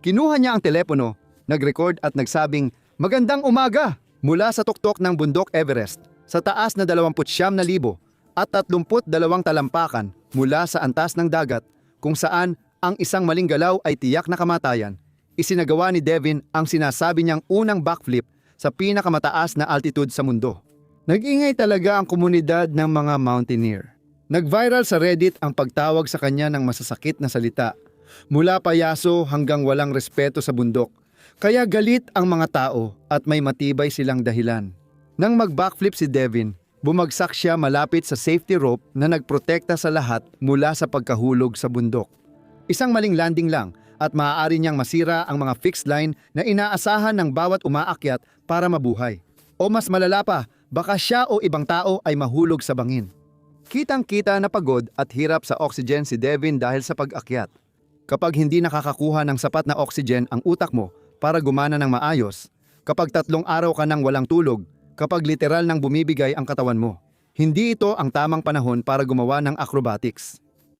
Kinuha niya ang telepono, nag-record at nagsabing, "Magandang umaga!" Mula sa tuktok ng bundok Everest, sa taas na 29,000 at 32 talampakan mula sa antas ng dagat, kung saan ang isang maling galaw ay tiyak na kamatayan, isinagawa ni Devin ang sinasabi niyang unang backflip sa pinakamataas na altitude sa mundo. Nag-ingay talaga ang komunidad ng mga mountaineer. Nag-viral sa Reddit ang pagtawag sa kanya ng masasakit na salita, mula payaso hanggang walang respeto sa bundok. Kaya galit ang mga tao at may matibay silang dahilan. Nang mag-backflip si Devin, bumagsak siya malapit sa safety rope na nagprotekta sa lahat mula sa pagkahulog sa bundok. Isang maling landing lang at maaari niyang masira ang mga fixed line na inaasahan ng bawat umaakyat para mabuhay. O mas malala pa, baka siya o ibang tao ay mahulog sa bangin. Kitang-kita na pagod at hirap sa oxygen si Devin dahil sa pag-akyat. Kapag hindi nakakakuha ng sapat na oxygen ang utak mo para gumana ng maayos, kapag 3 araw ka nang walang tulog, kapag literal nang bumibigay ang katawan mo, hindi ito ang tamang panahon para gumawa ng acrobatics.